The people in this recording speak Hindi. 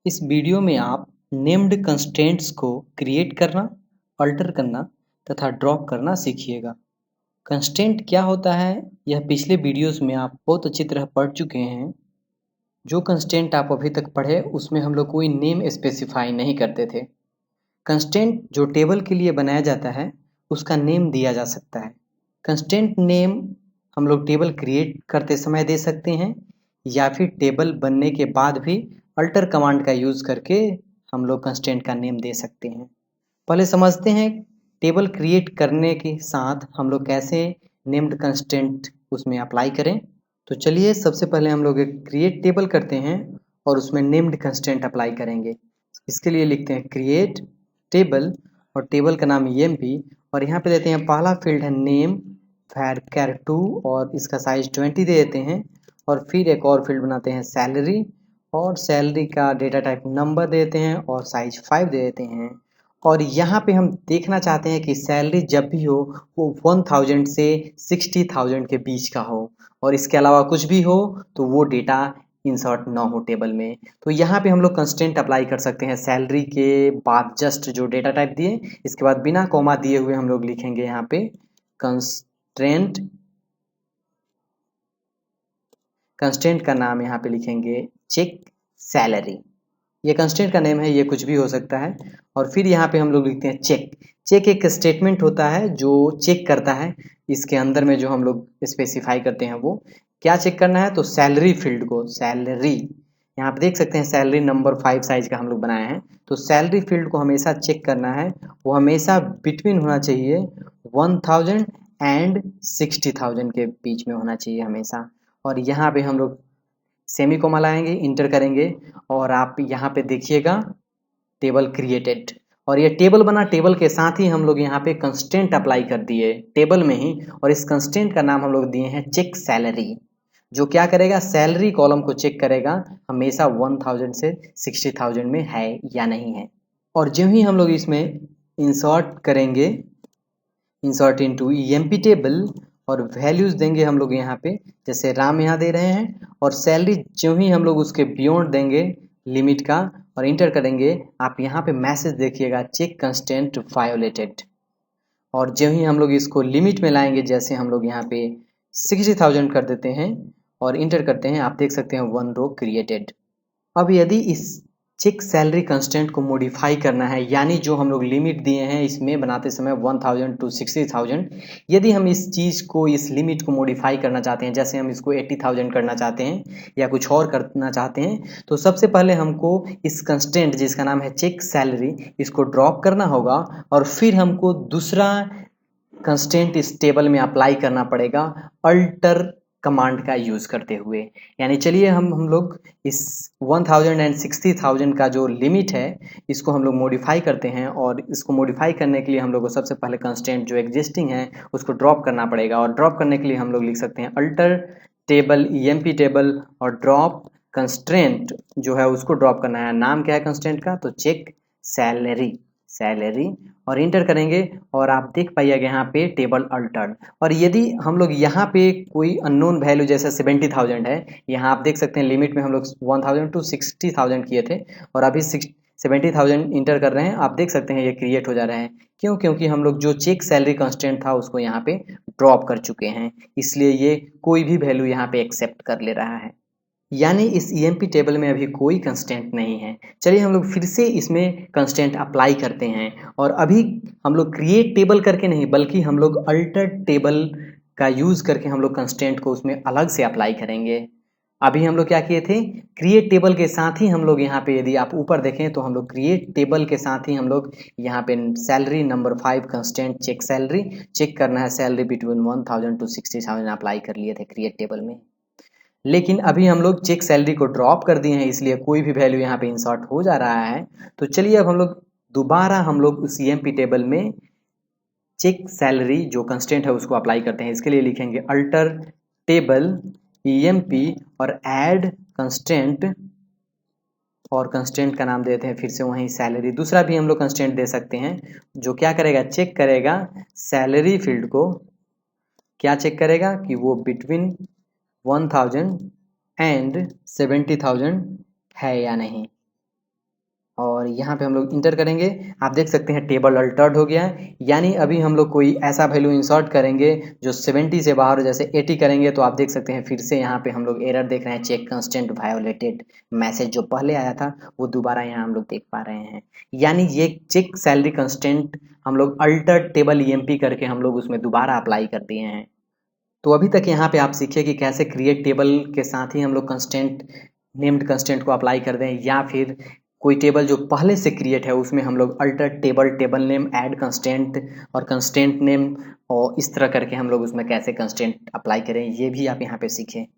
इस वीडियो में आप नेम्ड कंस्ट्रेंट्स को क्रिएट करना, अल्टर करना तथा ड्रॉप करना सीखिएगा। कंस्ट्रेंट क्या होता है, यह पिछले वीडियोस में आप बहुत अच्छी तरह पढ़ चुके हैं। जो कंस्ट्रेंट आप अभी तक पढ़े उसमें हम लोग कोई नेम स्पेसिफाई नहीं करते थे। कंस्ट्रेंट जो टेबल के लिए बनाया जाता है उसका नेम दिया जा सकता है। कंस्ट्रेंट नेम हम लोग टेबल क्रिएट करते समय दे सकते हैं या फिर टेबल बनने के बाद भी अल्टर कमांड का यूज़ करके हम लोग कंस्ट्रेंट का नेम दे सकते हैं। पहले समझते हैं टेबल क्रिएट करने के साथ हम लोग कैसे नेम्ड कंस्ट्रेंट उसमें अप्लाई करें। तो चलिए सबसे पहले हम लोग एक क्रिएट टेबल करते हैं और उसमें नेम्ड कंस्ट्रेंट अप्लाई करेंगे। इसके लिए लिखते हैं क्रिएट टेबल और टेबल का नाम emp और यहाँ पे देते हैं पहला फील्ड है नेम var2 और इसका साइज 20 दे देते हैं और फिर एक और फील्ड बनाते हैं सैलरी और सैलरी का डेटा टाइप नंबर देते हैं और साइज 5 दे देते हैं। और यहाँ पे हम देखना चाहते हैं कि सैलरी जब भी हो वो 1000 से 60,000 के बीच का हो और इसके अलावा कुछ भी हो तो वो डेटा इंसर्ट ना हो टेबल में। तो यहाँ पे हम लोग कंस्ट्रेंट अप्लाई कर सकते हैं। सैलरी के बाद जस्ट जो डेटा टाइप दिए इसके बाद बिना कॉमा दिए हुए हम लोग लिखेंगे यहाँ पे कंस्ट्रेंट। कंस्ट्रेंट का नाम यहाँ पे लिखेंगे चेक सैलरी। ये कंस्ट्रेंट का नेम है, ये कुछ भी हो सकता है। और फिर यहाँ पे हम लोग लिखते हैं चेक। चेक एक स्टेटमेंट होता है जो चेक करता है इसके अंदर में जो हम लोग स्पेसिफाई करते हैं वो क्या चेक करना है। तो सैलरी फील्ड को, सैलरी यहाँ पे देख सकते हैं सैलरी नंबर 5 साइज का हम लोग बनाए हैं। तो सैलरी फील्ड को हमेशा चेक करना है, वो हमेशा बिटवीन होना चाहिए 1000 एंड 60,000 के बीच में होना चाहिए हमेशा। और यहाँ पे हम लोग सेमी कोमा लाएंगे, इंटर करेंगे और आप यहाँ पे देखिएगा टेबल क्रिएटेड और ये टेबल बना। टेबल के साथ ही हम लोग यहाँ पे कंस्ट्रेंट अप्लाई कर दिए टेबल में ही और इस कंस्ट्रेंट का नाम हम लोग दिए हैं चेक सैलरी, जो क्या करेगा सैलरी कॉलम को चेक करेगा हमेशा 1000 से 60,000 में है या नहीं है। और जो ही हम लोग इसमें इंसर्ट करेंगे, इंसर्ट इनटू emp टेबल और वैल्यूज देंगे हम लोग यहाँ पे, जैसे राम यहाँ दे रहे हैं और सैलरी जो ही हम लोग उसके बियॉन्ड देंगे लिमिट का और इंटर करेंगे। आप यहाँ पे मैसेज देखिएगा चेक कंस्ट्रेंट वायोलेटेड। और जो ही हम लोग इसको लिमिट में लाएंगे, जैसे हम लोग यहाँ पे 60,000 कर देते हैं और इंटर करते हैं, आप देख सकते हैं 1 रो क्रिएटेड। अब यदि इस चेक सैलरी कंस्टेंट को मॉडिफाई करना है, यानी जो हम लोग लिमिट दिए हैं इसमें बनाते समय 1000 टू 60,000, यदि हम इस चीज़ को, इस लिमिट को मॉडिफाई करना चाहते हैं, जैसे हम इसको 80,000 करना चाहते हैं या कुछ और करना चाहते हैं, तो सबसे पहले हमको इस कंस्टेंट जिसका नाम है चेक सैलरी इसको ड्रॉप करना होगा और फिर हमको दूसरा कंस्टेंट इस टेबल में अप्लाई करना पड़ेगा अल्टर कमांड का यूज करते हुए। यानी चलिए हम लोग इस 1000 एंड 60,000 का जो लिमिट है इसको हम लोग मॉडिफाई करते हैं और इसको मॉडिफाई करने के लिए हम लोग को सबसे पहले कंस्टेंट जो एग्जिस्टिंग है उसको ड्रॉप करना पड़ेगा। और ड्रॉप करने के लिए हम लोग लिख सकते हैं अल्टर टेबल emp टेबल और ड्रॉप कंस्ट्रेंट जो है उसको ड्रॉप करना है। नाम क्या है कंस्ट्रेंट का, तो चेक सैलरी, सैलरी और इंटर करेंगे और आप देख पाइएगा यहाँ पे टेबल अल्टर्ड। और यदि हम लोग यहाँ पे कोई अननोन वैल्यू जैसे 70,000 है, यहाँ आप देख सकते हैं लिमिट में हम लोग 1000 टू 60,000 किए थे और अभी 70,000 इंटर कर रहे हैं। आप देख सकते हैं ये क्रिएट हो जा रहा है। क्यों? क्योंकि हम लोग जो चेक सैलरी कंस्टेंट था उसको यहाँ पे ड्रॉप कर चुके हैं, इसलिए ये कोई भी वैल्यू यहाँ पे एक्सेप्ट कर ले रहा है। यानी इस emp टेबल में अभी कोई कंस्टेंट नहीं है। चलिए हम लोग फिर से इसमें कंस्टेंट अप्लाई करते हैं और अभी हम लोग क्रिएट टेबल करके नहीं बल्कि हम लोग अल्टर टेबल का यूज करके हम लोग कंस्टेंट को उसमें अलग से अप्लाई करेंगे। अभी हम लोग क्या किए थे, क्रिएट टेबल के साथ ही हम लोग यहाँ पे, यदि आप ऊपर देखें तो हम लोग क्रिएट टेबल के साथ ही हम लोग यहाँ पे salary number 5 constant check salary, check करना है सैलरी बिटवीन 1000 टू 60,000 अप्लाई कर लिए थे क्रिएट टेबल में। लेकिन अभी हम लोग चेक सैलरी को ड्रॉप कर दिए हैं इसलिए कोई भी वैल्यू यहाँ पे इंसर्ट हो जा रहा है। तो चलिए अब हम लोग दोबारा हम लोग उस emp टेबल में चेक सैलरी जो कंस्टेंट है उसको अप्लाई करते हैं। इसके लिए लिखेंगे अल्टर टेबल emp और ऐड कंस्टेंट और कंस्टेंट का नाम देते हैं फिर से वहीं सैलरी। दूसरा भी हम लोग कंस्टेंट दे सकते हैं जो क्या करेगा, चेक करेगा सैलरी फील्ड को, क्या चेक करेगा कि वो बिटवीन 1000 एंड 70,000 है या नहीं। और यहाँ पे हम लोग इंटर करेंगे। आप देख सकते हैं टेबल अल्टर्ड हो गया है, यानी अभी हम लोग कोई ऐसा वैल्यू इंसर्ट करेंगे जो 70 से बाहर, जैसे 80 करेंगे तो आप देख सकते हैं फिर से यहाँ पे हम लोग एरर देख रहे हैं, चेक कंस्टेंट वायोलेटेड। मैसेज जो पहले आया था वो दोबारा यहाँ हम लोग देख पा रहे हैं। यानी ये चेक सैलरी कंस्टेंट हम लोग अल्टर टेबल ईएमपी करके हम लोग उसमें दोबारा अप्लाई कर दिए हैं। तो अभी तक यहाँ पे आप सीखे कि कैसे क्रिएट टेबल के साथ ही हम लोग कंस्टेंट, नेम्ड कंस्टेंट को अप्लाई कर दें, या फिर कोई टेबल जो पहले से क्रिएट है उसमें हम लोग alter table, table name, add constant और कंस्टेंट नेम, और इस तरह करके हम लोग उसमें कैसे कंस्टेंट अप्लाई करें, ये भी आप यहाँ पे सीखें।